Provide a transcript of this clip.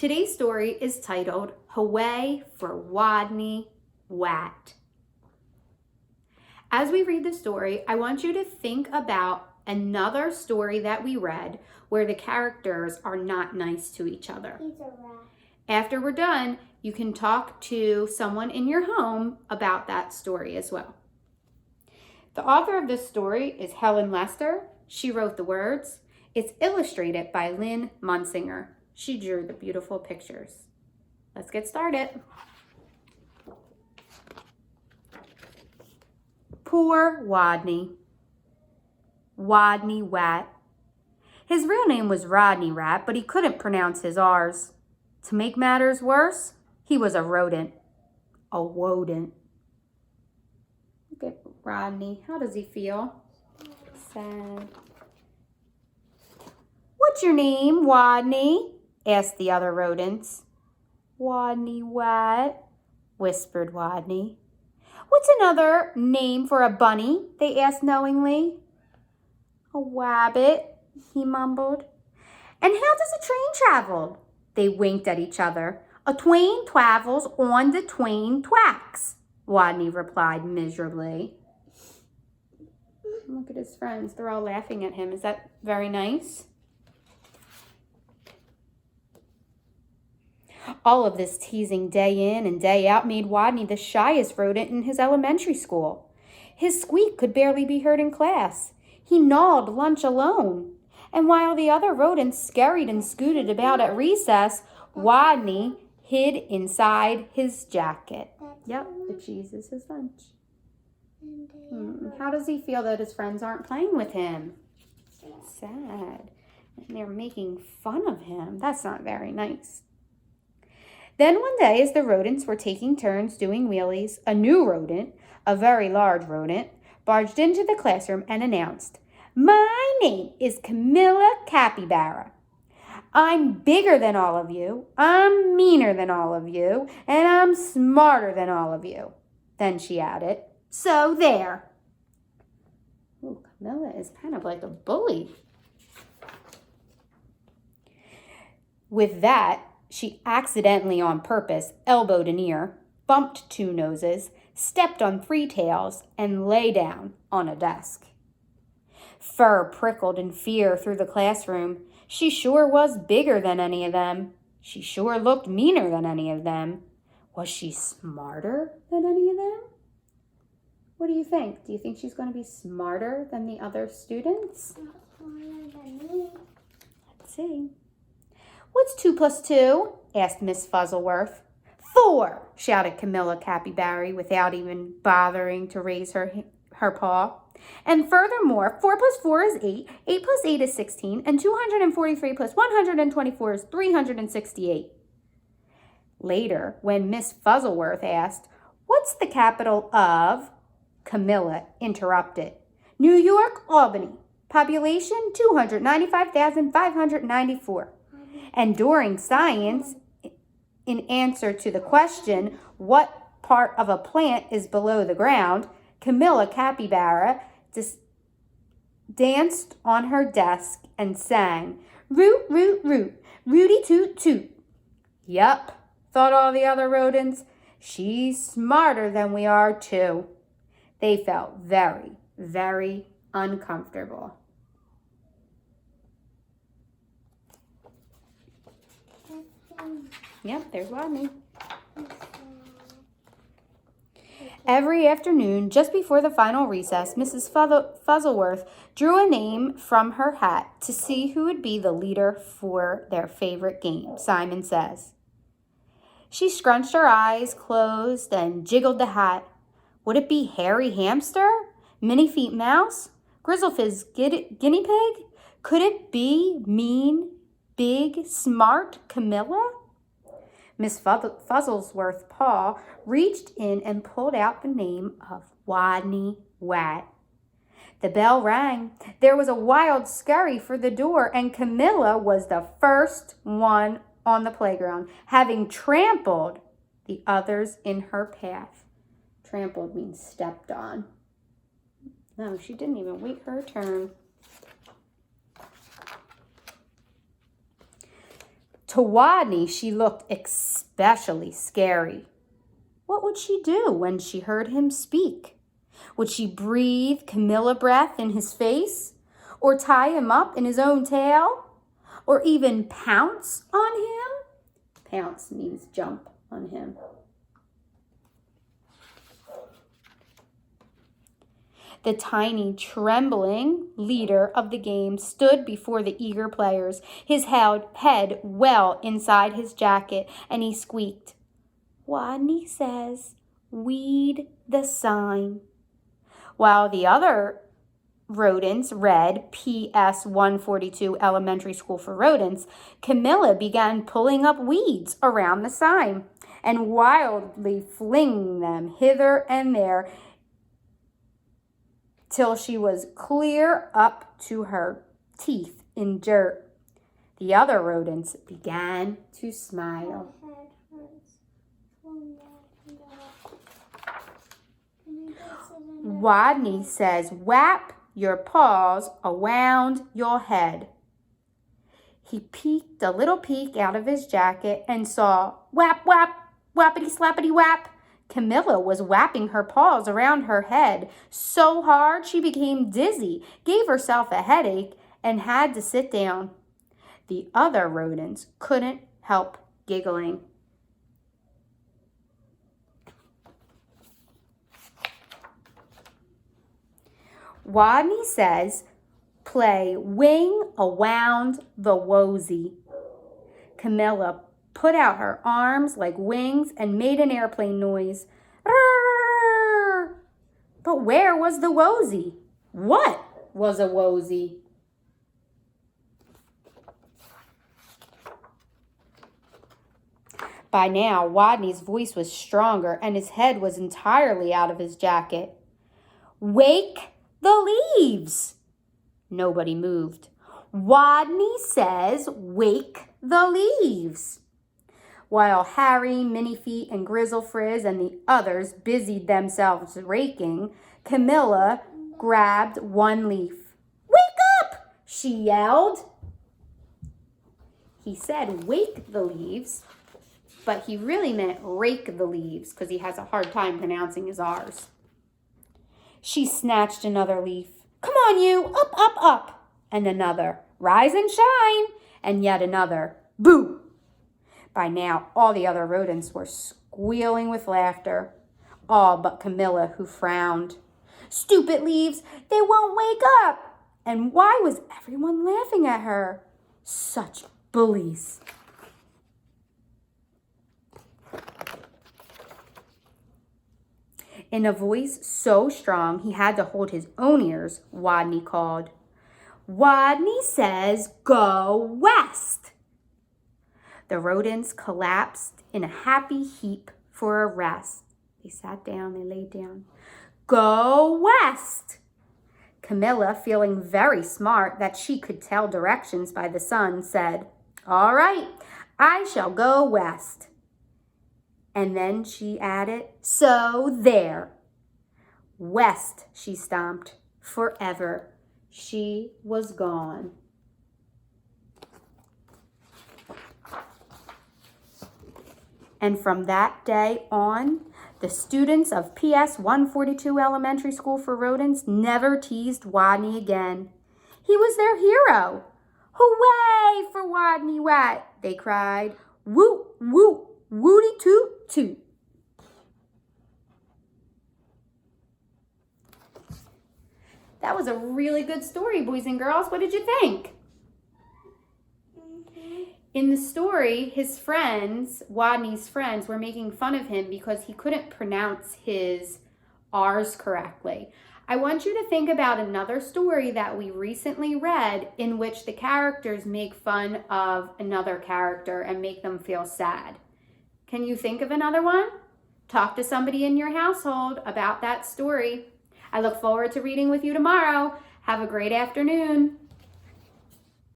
Today's story is titled Hooway for Wodney Wat. As we read the story, I want you to think about another story that we read where the characters are not nice to each other. He's a rat. After we're done, you can talk to someone in your home about that story as well. The author of this story is Helen Lester. She wrote the words. It's illustrated by Lynn Munsinger. She drew the beautiful pictures. Let's get started. Poor Wodney. Wodney Wat. His real name was Rodney Rat, but he couldn't pronounce his R's. To make matters worse, he was a rodent. A wodent. Look at Rodney. How does he feel? Sad. What's your name, Wodney? Asked the other rodents. Wodney Wat, whispered Wodney. What's another name for a bunny? They asked knowingly. A wabbit, he mumbled. And how does a train travel? They winked at each other. A twain travels on the twain tracks, Wodney replied miserably. Look at his friends. They're all laughing at him. Is that very nice? All of this teasing day in and day out made Wodney the shyest rodent in his elementary school. His squeak could barely be heard in class. He gnawed lunch alone. And while the other rodents scurried and scooted about at recess, Wodney hid inside his jacket. Yep, the cheese is his lunch. How does he feel that his friends aren't playing with him? Sad. And they're making fun of him. That's not very nice. Then one day, as the rodents were taking turns doing wheelies, a new rodent, a very large rodent, barged into the classroom and announced, "My name is Camilla Capybara. I'm bigger than all of you, I'm meaner than all of you, and I'm smarter than all of you." Then she added, "So there." Ooh, Camilla is kind of like a bully. With that, she accidentally on purpose elbowed an ear, bumped two noses, stepped on three tails, and lay down on a desk. Fur prickled in fear through the classroom. She sure was bigger than any of them. She sure looked meaner than any of them. Was she smarter than any of them? What do you think? Do you think she's going to be smarter than the other students? Not smarter than me. Let's see. "What's 2 plus 2? Asked Miss Fuzzleworth. "4, shouted Camilla Capybara without even bothering to raise her paw. "And furthermore, 4 plus 4 is 8, 8 plus 8 is 16, and 243 plus 124 is 368. Later, when Miss Fuzzleworth asked, "What's the capital of?" Camilla interrupted. "New York, Albany. Population 295,594. And during science, in answer to the question, what part of a plant is below the ground, Camilla Capybara danced on her desk and sang, 'Root, root, root, rooty toot toot.'" "Yup," thought all the other rodents. "She's smarter than we are, too." They felt very, very uncomfortable. Yep, there's Wodney. Every afternoon, just before the final recess, Mrs. Fuzzleworth drew a name from her hat to see who would be the leader for their favorite game, Simon Says. She scrunched her eyes closed and jiggled the hat. Would it be Hairy Hamster? Minnie Feet Mouse? Grizzlefizz Guinea Pig? Could it be mean, big, smart Camilla? Miss Fuzzlesworth's paw reached in and pulled out the name of Wodney Wat. The bell rang. There was a wild scurry for the door, and Camilla was the first one on the playground, having trampled the others in her path. Trampled means stepped on. No, she didn't even wait her turn. To Wodney, she looked especially scary. What would she do when she heard him speak? Would she breathe Camilla breath in his face? Or tie him up in his own tail? Or even pounce on him? Pounce means jump on him. The tiny, trembling leader of the game stood before the eager players, his head well inside his jacket, and he squeaked, "Wodney says, weed the sign." While the other rodents read PS 142 Elementary School for Rodents, Camilla began pulling up weeds around the sign and wildly flinging them hither and there till she was clear up to her teeth in dirt. The other rodents began to smile. Wodney says, "Wrap your paws around your head." He peeked a little peek out of his jacket and saw, whap, whap, whappity slappity whap. Camilla was wrapping her paws around her head so hard she became dizzy, gave herself a headache, and had to sit down. The other rodents couldn't help giggling. Wodney says, "Play wing around the wosy." Camilla put out her arms like wings and made an airplane noise. Rrrr! But where was the wosy? What was a wosy? By now, Wodney's voice was stronger and his head was entirely out of his jacket. "Wake the leaves." Nobody moved. Wodney says, "Wake the leaves." While Harry, Minifeet, and Grizzlefrizz and the others busied themselves raking, Camilla grabbed one leaf. "Wake up!" she yelled. He said wake the leaves, but he really meant rake the leaves because he has a hard time pronouncing his R's. She snatched another leaf. "Come on, you! Up, up, up!" And another. "Rise and shine!" And yet another. "Boo!" By now, all the other rodents were squealing with laughter, all but Camilla, who frowned. "Stupid leaves! They won't wake up!" And why was everyone laughing at her? Such bullies. In a voice so strong he had to hold his own ears, Wodney called, "Wodney says go west." The rodents collapsed in a happy heap for a rest. They sat down, they laid down. "Go west." Camilla, feeling very smart that she could tell directions by the sun, said, "All right, I shall go west." And then she added, "So there." West, she stomped, forever. She was gone. And from that day on, the students of PS 142 Elementary School for Rodents never teased Wodney again. He was their hero. "Hooway for Wodney Rat," they cried. "Woot, woot, wooty toot, toot." That was a really good story, boys and girls. What did you think? In the story, his friends, Wodney's friends, were making fun of him because he couldn't pronounce his R's correctly. I want you to think about another story that we recently read in which the characters make fun of another character and make them feel sad. Can you think of another one? Talk to somebody in your household about that story. I look forward to reading with you tomorrow. Have a great afternoon.